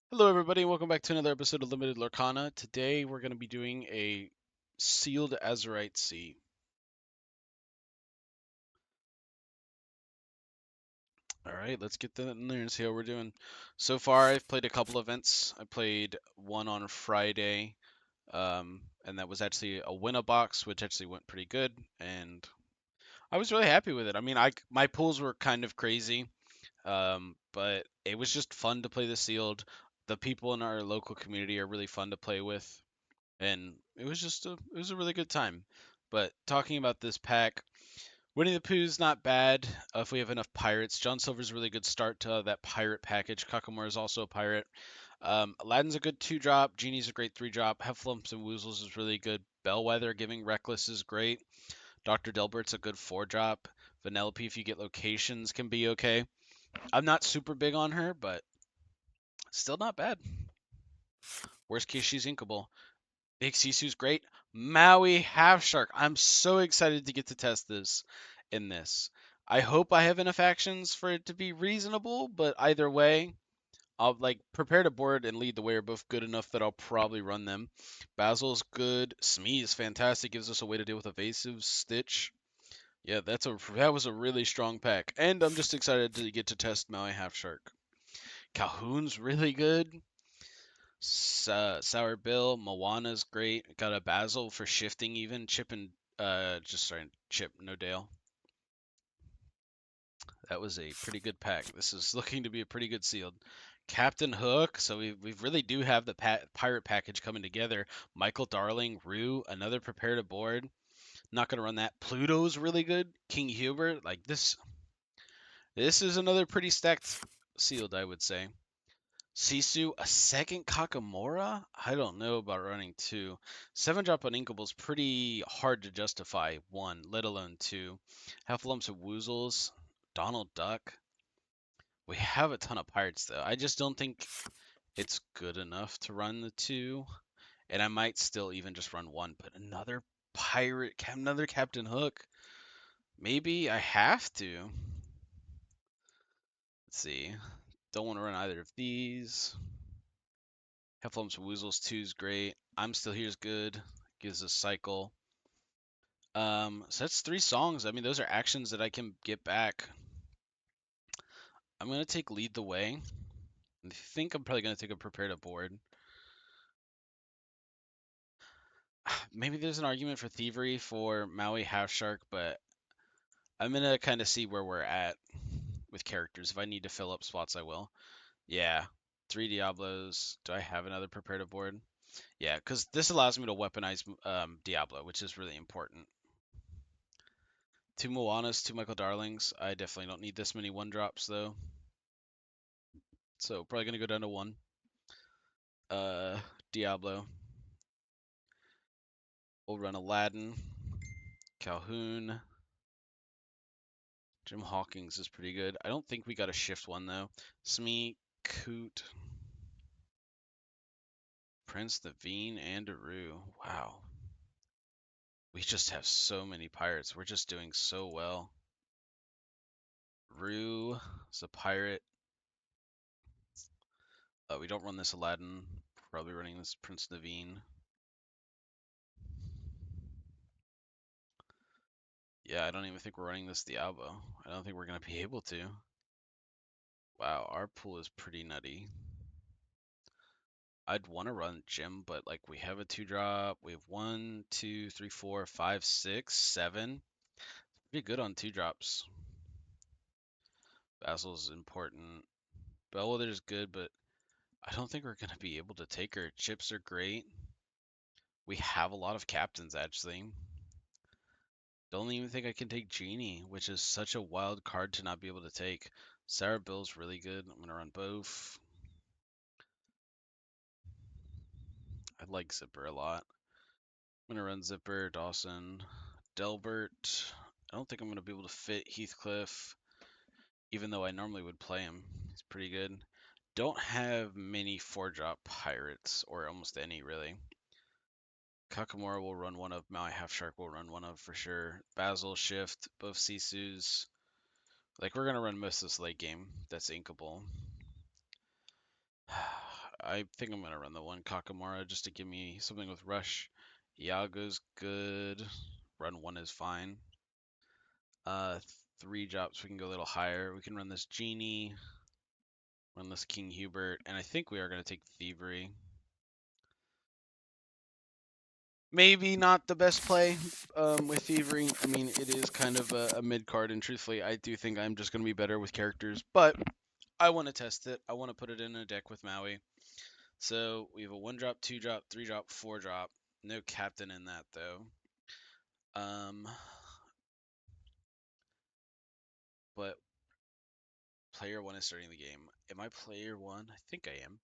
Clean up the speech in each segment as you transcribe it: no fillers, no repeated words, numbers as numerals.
Hello, everybody, and welcome back to another episode of Limited Lorcana. Today, we're going to be doing a sealed Azurite Sea. All right, let's get that in there and see how we're doing. So far, I've played a couple events. I played one on Friday, and that was actually a winner box, which actually went pretty good, and I was really happy with it. I mean, my pools were kind of crazy, but it was just fun to play the sealed. The people in our local community are really fun to play with. And it was a really good time. But talking about this pack, Winnie the Pooh's not bad if we have enough pirates. John Silver's a really good start to that pirate package. Kakamora is also a pirate. Aladdin's a good 2-drop. Genie's a great 3-drop. Heffalumps and Woozles is really good. Bellwether giving Reckless is great. Dr. Delbert's a good 4-drop. Vanellope, if you get locations, can be okay. I'm not super big on her, but still not bad. Worst case, she's inkable. Big Sisu's great. Maui Half Shark. I'm so excited to get to test this in this. I hope I have enough actions for it to be reasonable, but either way, I'll like prepare to board and lead the way are both good enough that I'll probably run them. Basil's good. Smee is fantastic. Gives us a way to deal with evasive Stitch. Yeah, that was a really strong pack, and I'm just excited to get to test Maui Half Shark. Calhoun's really good. Sour Bill, Moana's great. Got a Basil for shifting even. Chip and just sorry, Chip, no Dale. That was a pretty good pack. This is looking to be a pretty good sealed. Captain Hook. So we really do have the pirate package coming together. Michael Darling, Rue, another prepare to board. Not gonna run that. Pluto's really good. King Hubert, like this. This is another pretty stacked sealed, I would say. Sisu, a second Kakamora? I don't know about running two. 7-drop on Inkable's pretty hard to justify, one, let alone two. Heffalumps of Woozles, Donald Duck. We have a ton of pirates, though. I just don't think it's good enough to run the two. And I might still even just run one, but another pirate, another Captain Hook. Maybe I have to. Let's see. Don't want to run either of these. Heffalumps Woozles 2 is great. I'm Still Here is good. Gives a cycle. So that's 3 songs. I mean, those are actions that I can get back. I'm gonna take Lead the Way. I think I'm probably gonna take a Prepare to Board. Maybe there's an argument for Thievery for Maui Half Shark, but I'm gonna kind of see where we're at with characters. If I need to fill up spots, I will. Yeah, 3 Diablos. Do I have another Prepare to Board? Yeah, because this allows me to weaponize Diablo, which is really important. 2 Moanas, 2 Michael Darlings. I definitely don't need this many 1-drops, though. So, probably going to go down to 1. Diablo. We'll run Aladdin. Calhoun. Jim Hawkins is pretty good. I don't think we got a shift one, though. Smee, Coot. Prince, Naveen, and Aru. Wow. We just have so many pirates. We're just doing so well. Rue is a pirate. We don't run this Aladdin. Probably running this Prince Naveen. Yeah, I don't even think we're running this Diablo. I don't think we're going to be able to. Wow, our pool is pretty nutty. I'd want to run Jim, but like we have a 2-drop. We have 1, 2, 3, 4, 5, 6, 7. Pretty good on 2-drops. Basil's important. Bellwether's good, but I don't think we're going to be able to take her. Chips are great. We have a lot of captains, actually. Don't even think I can take Genie, which is such a wild card to not be able to take. Sarah Bill's really good. I'm going to run both. I like Zipper a lot. I'm going to run Zipper, Dawson, Delbert. I don't think I'm going to be able to fit Heathcliff, even though I normally would play him. He's pretty good. Don't have many 4-drop pirates, or almost any, really. Kakamora will run one of. Maui Half Shark will run one of for sure. Basil, Shift, both Sisu's. Like, we're going to run most of this late game. That's inkable. I think I'm gonna run the one Kakamora just to give me something with Rush. Iago's good. Run one is fine. Uh, 3 drops, we can go a little higher. We can run this Genie, run this King Hubert, and I think we are gonna take Thievery. Maybe not the best play with Thievery. I mean, it is kind of a mid card, and truthfully, I do think I'm just gonna be better with characters, but I want to test it. I want to put it in a deck with Maui. So we have a 1 drop, 2 drop, 3 drop, 4 drop. No captain in that though. But player one is starting the game. Am I player one? I think I am.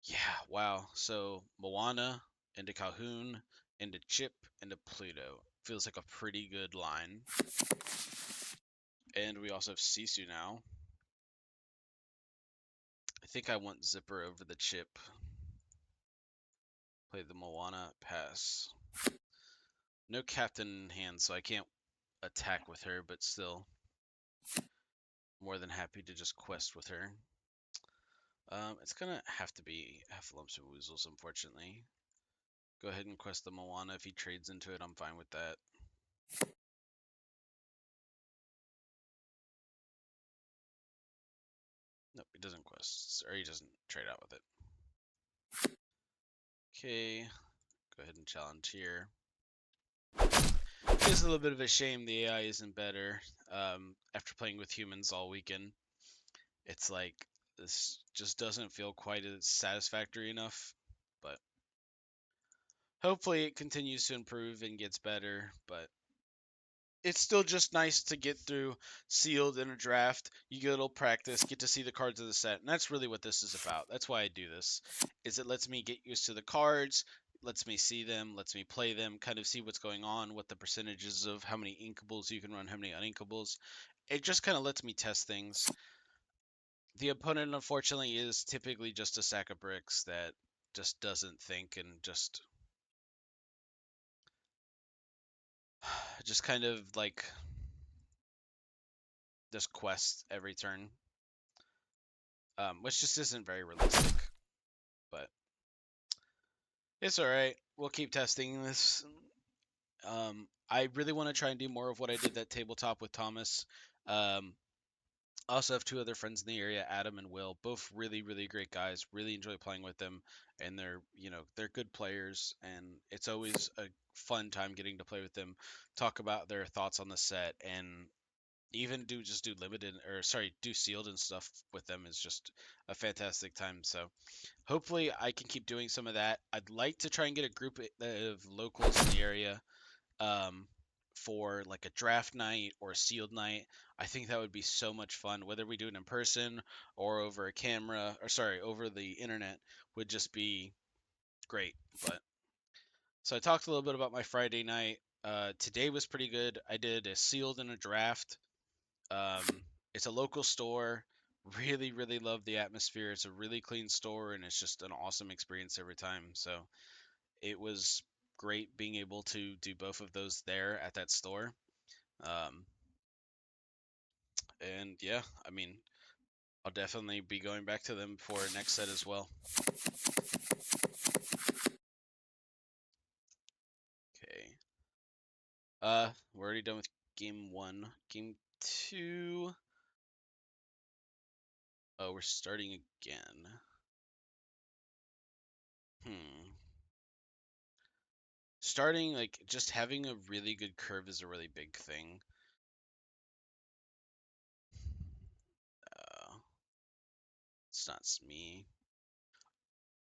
Yeah, wow. So Moana into Calhoun into Chip into Pluto. Feels like a pretty good line. And we also have Sisu now. I think I want Zipper over the Chip. Play the Moana, pass. No captain in hand, so I can't attack with her, but still more than happy to just quest with her. It's gonna have to be Heffalumps and Woozles, unfortunately. Go ahead and quest the Moana. If he trades into it, I'm fine with that. Nope, he doesn't quest, or he doesn't trade out with it. Okay, go ahead and challenge here. It's a little bit of a shame the AI isn't better. After playing with humans all weekend, it's like this just doesn't feel quite as satisfactory enough. But hopefully it continues to improve and gets better. But it's still just nice to get through sealed in a draft. You get a little practice, get to see the cards of the set, and that's really what this is about. That's why I do this. Is it lets me get used to the cards, lets me see them, lets me play them, kind of see what's going on, what the percentages of how many inkables you can run, how many uninkables. It just kind of lets me test things. The opponent, unfortunately, is typically just a sack of bricks that just doesn't think and just kind of like just quests every turn, which just isn't very realistic. But it's all right. We'll keep testing this. I really want to try and do more of what I did that tabletop with Thomas. I also have 2 other friends in the area, Adam and Will, both really, really great guys. Really enjoy playing with them, and they're good players, and it's always a fun time getting to play with them, talk about their thoughts on the set, and even do limited or sorry, do sealed and stuff with them is just a fantastic time. So hopefully I can keep doing some of that. I'd like to try and get a group of locals in the area um, for like a draft night or a sealed night. I think that would be so much fun. Whether we do it in person or over a camera, or sorry, over the internet, would just be great. But so I talked a little bit about my Friday night. Today was pretty good. I did a sealed and a draft. Um, it's a local store. Really, really love the atmosphere. It's a really clean store, and it's just an awesome experience every time. So it was great being able to do both of those there at that store. Um, and yeah, I mean, I'll definitely be going back to them for next set as well. Okay. We're already done with game 1. Game 2. Oh, we're starting again. Hmm. Starting, like, just having a really good curve is a really big thing. It's not me.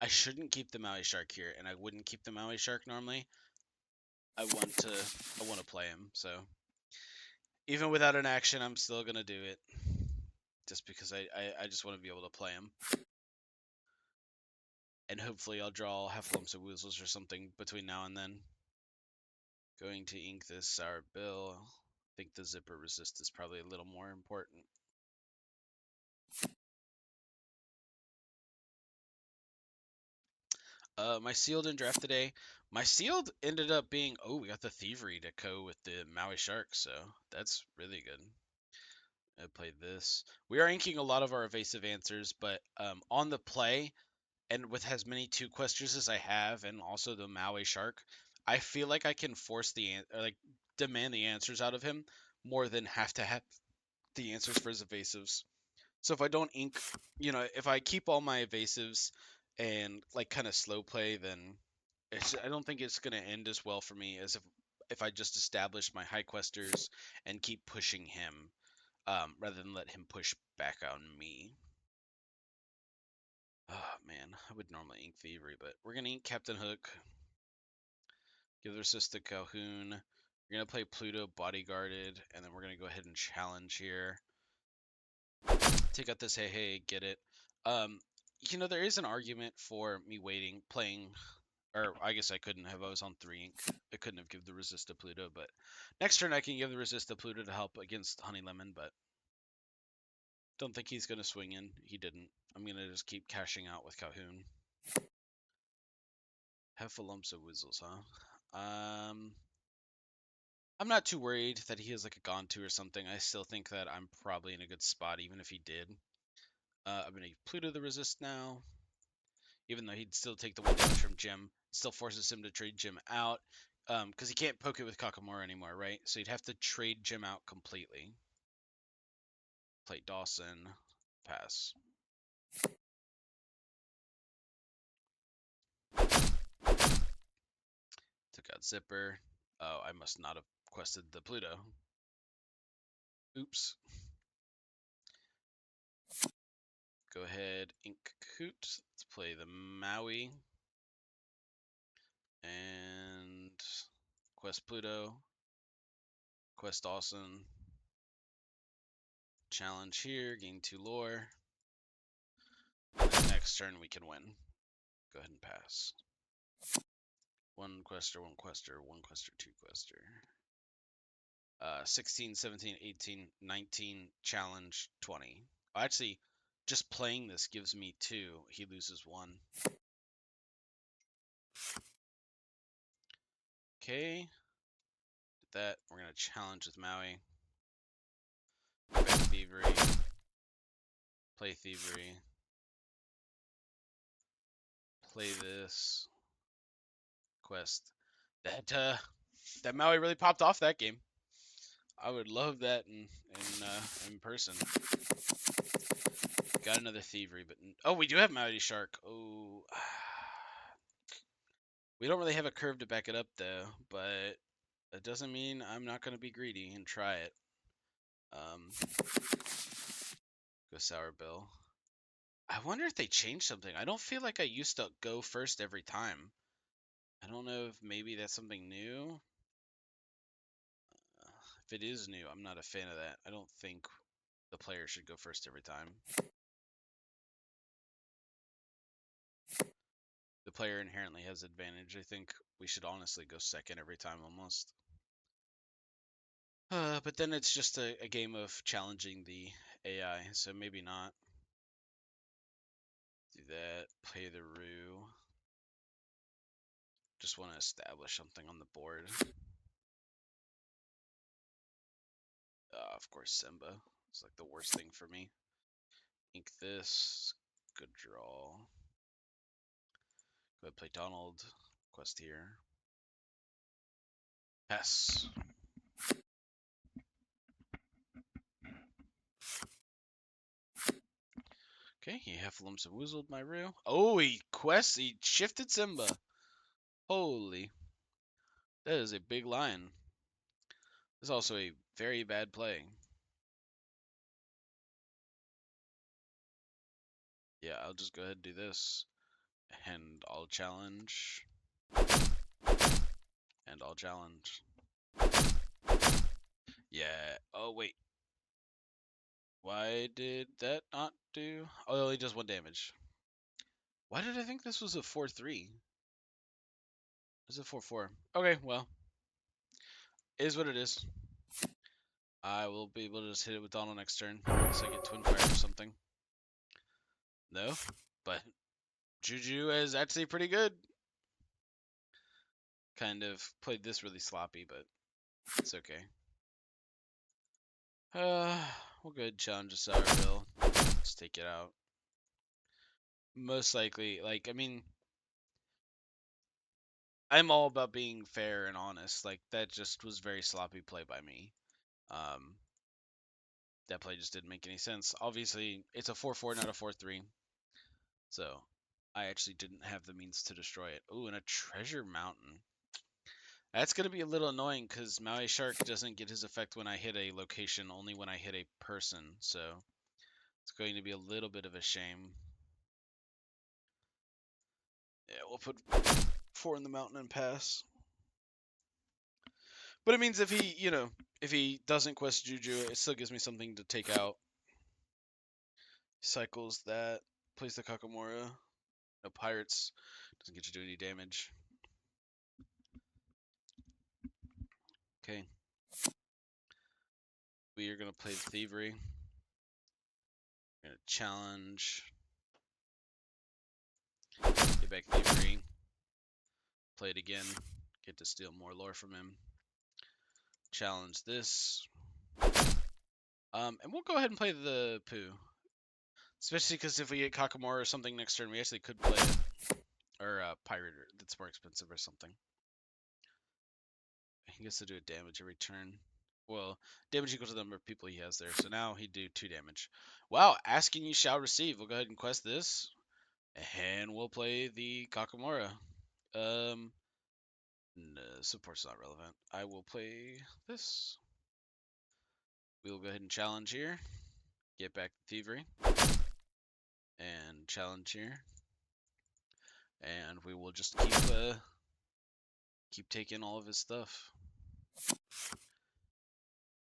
I shouldn't keep the Maui Shark here, and I wouldn't keep the Maui Shark normally. I want to play him, so even without an action, I'm still gonna do it, just because I just want to be able to play him, and hopefully I'll draw Heffalumps or Woozles or something between now and then. Going to ink this Sour Bill. I think the zipper resist is probably a little more important. My sealed in draft today. My sealed ended up being, oh, we got the Thievery to go with the Maui Shark, so that's really good. I played this. We are inking a lot of our evasive answers, but on the play, and with as many two questers as I have, and also the Maui Shark, I feel like I can force or like demand the answers out of him more than have to have the answers for his evasives. So if I don't ink, if I keep all my evasives and like kind of slow play, then I don't think it's gonna end as well for me as if I just establish my high questers and keep pushing him, rather than let him push back on me. Oh man, I would normally ink Thievery, but we're gonna ink Captain Hook, give the assist to Calhoun. We're gonna play Pluto bodyguarded, and then we're gonna go ahead and challenge here. Take out this hey hey, get it. Um, there is an argument for me playing, or I guess I couldn't have. I was on 3 ink. I couldn't have given the resist to Pluto, but next turn I can give the resist to Pluto to help against Honey Lemon, but don't think he's gonna swing in. He didn't. I'm gonna just keep cashing out with Calhoun. Lumps of Whizzles, huh? I'm not too worried that he has like a Gontu or something. I still think that I'm probably in a good spot, even if he did. I'm gonna Pluto the resist now, even though he'd still take the 1 damage from Jim. Still forces him to trade Jim out, because he can't poke it with Kakamora anymore, right? So he'd have to trade Jim out completely. Play Dawson, pass. Took out Zipper. Oh, I must not have quested the Pluto. Oops. Go ahead, ink Coot. Let's play the Maui. And quest Pluto. Quest Dawson. Challenge here, gain 2 lore. Next turn we can win. Go ahead and pass. 1 quester, 1 quester, 1 quester, 2 quester. 16, 17, 18, 19, challenge, 20. Actually, just playing this gives me 2. He loses 1. Okay. Did that. We're going to challenge with Maui. Back Thievery. Play Thievery. Play this. Quest. That Maui really popped off that game. I would love that in person. Got another Thievery, but oh, we do have Maui Shark. Oh, we don't really have a curve to back it up though, but that doesn't mean I'm not gonna be greedy and try it. Go Sour Bill. I wonder if they changed something. I don't feel like I used to go first every time. I don't know if maybe that's something new. If it is new, I'm not a fan of that. I don't think the player should go first every time. The player inherently has advantage. I think we should honestly go second every time almost. But then it's just a game of challenging the AI, so maybe not. Do that, play the Rue. Just want to establish something on the board. Of course, Simba. It's like the worst thing for me. Ink this. Good draw. Go ahead, play Donald. Quest here. Pass. Okay, he Heffalumps and Woozled my Rue. Oh, he shifted Simba. Holy. That is a big line. This is also a very bad play. Yeah, I'll just go ahead and do this. And I'll challenge. And I'll challenge. Yeah. Oh, wait. Why did that not do? Oh, it only does 1 damage. Why did I think this was a 4-3? It's a 4-4. Okay, well. Is what it is. I will be able to just hit it with Donald next turn. Unless I get Twin Fire or something. No, but Juju is actually pretty good. Kind of played this really sloppy, but it's okay. We'll go ahead and challenge a Sour Bill. Let's take it out. Most likely. Like, I mean, I'm all about being fair and honest. Like, that just was very sloppy play by me. Um, that play just didn't make any sense. Obviously, it's a 4-4, not a 4-3. So, I actually didn't have the means to destroy it. Ooh, and a treasure mountain. That's going to be a little annoying because Maui Shark doesn't get his effect when I hit a location, only when I hit a person. So, it's going to be a little bit of a shame. Yeah, we'll put 4 in the mountain and pass. But it means if he, if he doesn't quest Juju, it still gives me something to take out. Cycles that, plays the Kakamora. No pirates. Doesn't get you to do any damage. Okay. We are going to play the Thievery. We're going to challenge. Get back Thievery. Play it again. Get to steal more lore from him. Challenge this. And we'll go ahead and play the Poo. Especially because if we get Kakamora or something next turn, we actually could play it. Or Pirate that's more expensive or something. He gets to do a damage every turn. Well, damage equal to the number of people he has there. So now he'd do 2 damage. Wow, asking you shall receive. We'll go ahead and quest this. And we'll play the Kakamora. No, support's not relevant. I will play this. We'll go ahead and challenge here. Get back to Thievery. And challenge here. And we will just keep taking all of his stuff.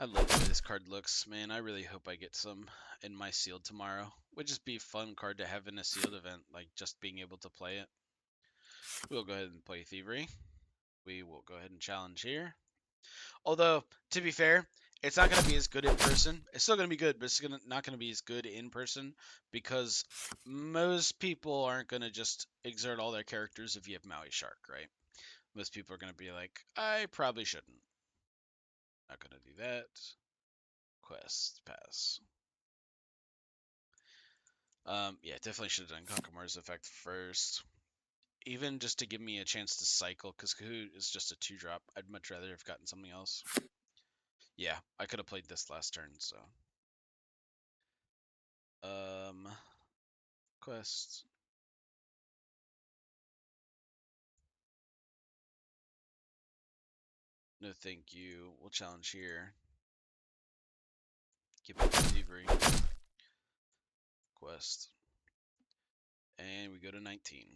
I love the way this card looks, man. I really hope I get some in my sealed tomorrow. Would just be a fun card to have in a sealed event, like just being able to play it. We'll go ahead and play Thievery. We will go ahead and challenge here. Although, to be fair, it's not going to be as good in person. It's still going to be good, but it's not going to be as good in person because most people aren't going to just exert all their characters if you have Maui Shark, right? Most people are going to be like, I probably shouldn't. Not going to do that. Quest, pass. Yeah, definitely should have done Kakamura's effect first. Even just to give me a chance to cycle, because Kahoot is just a 2-drop. I'd much rather have gotten something else. Yeah, I could have played this last turn, so. Quest. No thank you. We'll challenge here. Get back to Thievery. Quest. And we go to 19.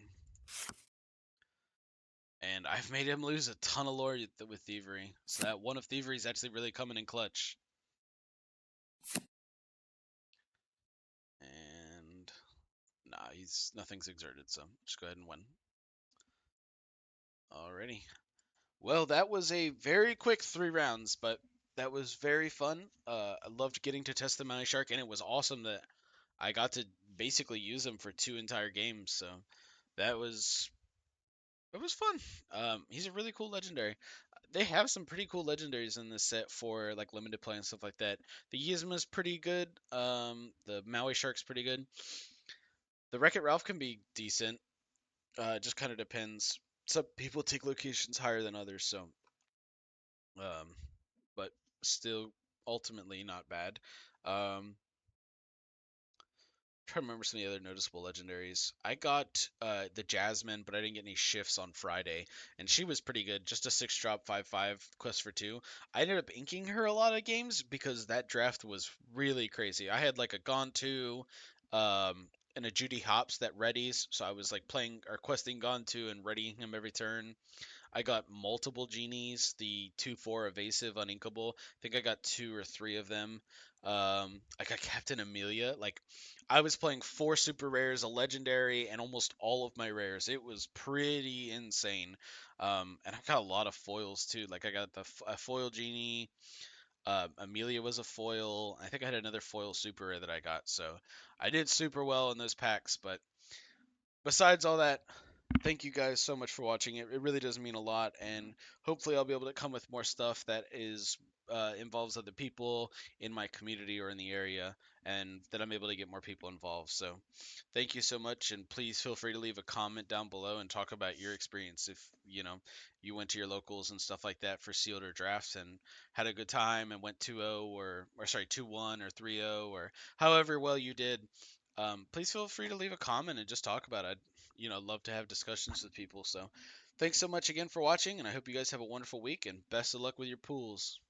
And I've made him lose a ton of lore with Thievery. So that one of Thievery is actually really coming in clutch. And nah, nothing's exerted, so just go ahead and win. Alrighty. Well, that was a very quick 3 rounds, but that was very fun. I loved getting to test the Maui Shark, and it was awesome that I got to basically use him for 2 entire games. So that was fun. He's a really cool legendary. They have some pretty cool legendaries in this set for like limited play and stuff like that. The Yzma's pretty good. The Maui Shark's pretty good. The Wreck-It Ralph can be decent. It just kind of depends. Some people take locations higher than others, so but still ultimately not bad. Trying to remember some of the other noticeable legendaries. I got the Jasmine, but I didn't get any shifts on Friday, and she was pretty good. Just a 6-drop 5/5 quest for 2. I ended up inking her a lot of games because that draft was really crazy. I had like a Gontu, and a Judy Hops that readies, so I was like playing or questing Gontu and readying him every turn. I got multiple genies, the 2/4 evasive, uninkable. I think I got 2 or 3 of them. I got Captain Amelia. Like, I was playing 4 super rares, a legendary, and almost all of my rares. It was pretty insane. And I got a lot of foils too. Like, I got a foil genie. Amelia was a foil. I think I had another foil super rare that I got. So I did super well in those packs. But besides all that, thank you guys so much for watching. It really does mean a lot, and hopefully I'll be able to come with more stuff that is involves other people in my community or in the area, and that I'm able to get more people involved. So thank you so much, and please feel free to leave a comment down below and talk about your experience if you went to your locals and stuff like that for sealed or drafts and had a good time and went 2-0 or sorry 2-1 or 3-0 or however well you did. Please feel free to leave a comment and just talk about it. I'd love to have discussions with people. So thanks so much again for watching, and I hope you guys have a wonderful week and best of luck with your pools.